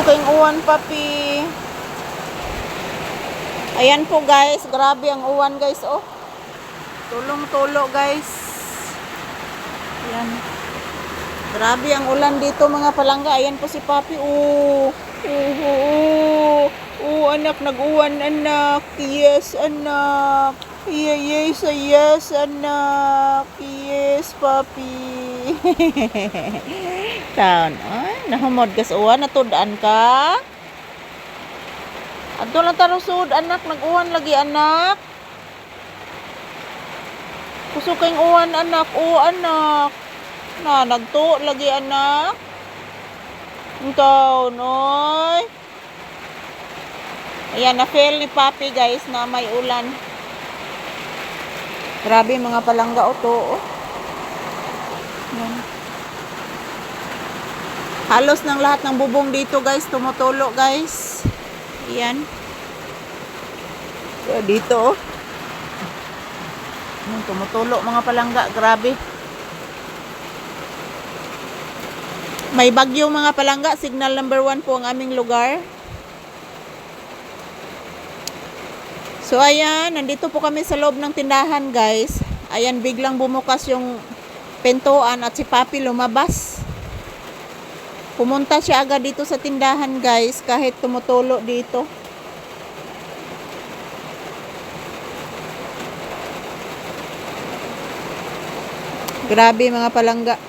kayong uwan, papi. Ayan po guys, grabe ang uwan guys, oh. Tulong-tulo guys. Ayan. Grabe ang ulan dito mga palangga. Ayan po si papi, oh. Anak, nag-uwan anak. Yes, anak. Yes, yes, anak. Yes, papi. Taon, ay, nahamod ka sa uwan, natudaan ka. Adto lang tarusod, anak, nag-uwan lagi, anak. Kuso kayong uwan, anak. Oo, anak. Na, nagto lagi, anak. Ikaw, noy. Ayan, na-fail ni papi, guys, na may ulan. Grabe, mga palangga, o to, oh. Ayan. Halos ng lahat ng bubong dito, guys, tumutulo, guys. Ayan. So, dito, oh. Ayan, tumutulo, mga palangga. Grabe. May bagyo, mga palangga. Signal number 1 po ang aming lugar. So, ayan. Nandito po kami sa loob ng tindahan, guys. Ayan, biglang bumukas yung pintuan at si papi lumabas. Pumunta siya agad dito sa tindahan, guys, kahit tumutulo dito. Grabe, mga palangga.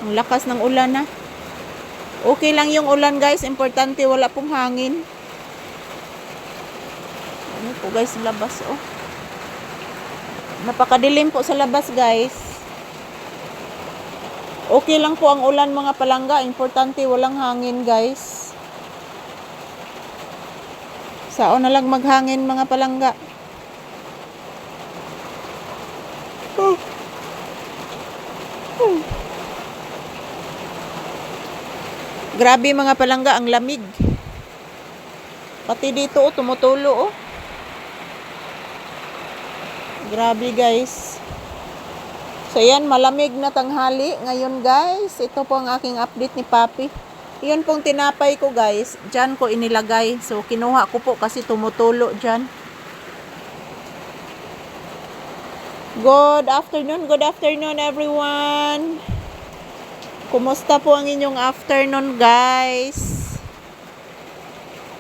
Ang lakas ng ulan, na. Okay lang yung ulan, guys. Importante, wala pong hangin. Ano po, guys, labas, oh. Napakadilim po sa labas, guys. Okay lang po ang ulan, mga palangga. Importante, walang hangin, guys. Saan na lang maghangin, mga palangga. Grabe, mga palangga, ang lamig. Pati dito, oh, tumutulo, oh. Grabe, guys. So, yan, malamig na tanghali ngayon, guys. Ito po ang aking update ni papi. Yun pong tinapay ko, guys. Diyan ko inilagay. So, kinuha ko po kasi tumutulo dyan. Good afternoon, everyone. Kumusta po ang inyong afternoon, guys?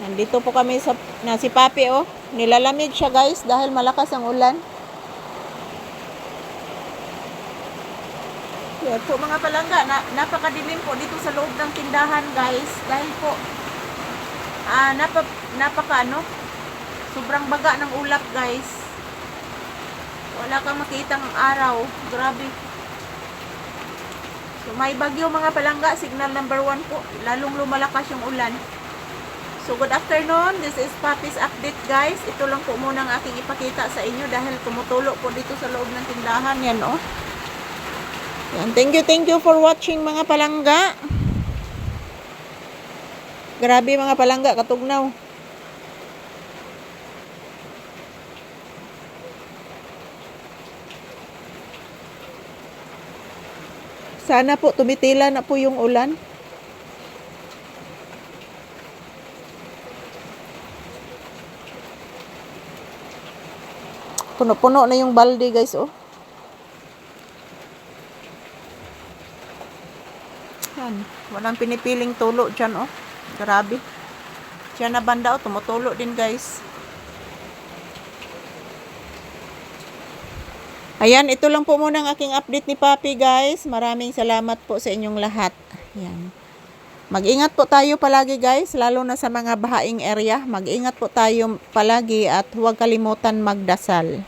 Nandito po kami si papi, oh. Nilalamig siya, guys, dahil malakas ang ulan. Yan po, mga palangga, napakadilim po dito sa loob ng tindahan, guys, dahil po sobrang baga ng ulap, guys. Wala kang makitang araw. Grabe. So, may bagyo, mga palangga, signal number 1 po, lalong lumalakas yung ulan. So, good afternoon, this is Papi's update, guys. Ito lang po muna ang aking ipakita sa inyo dahil tumutulo po dito sa loob ng tindahan. Yan, oh. Yan. Thank you for watching, mga palangga. Grabe, mga palangga, katugnaw. Sana po tumitila na po yung ulan. Puno-puno na yung balde, guys, oh. Yan. Walang pinipiling tulo dyan, oh. Grabe. Diyan na banda, oh. Tumutulo din, guys. Ayan, ito lang po muna ang aking update ni papi, guys. Maraming salamat po sa inyong lahat. Yan. Mag-ingat po tayo palagi, guys. Lalo na sa mga bahaing area. Mag-ingat po tayo palagi at huwag kalimutan magdasal.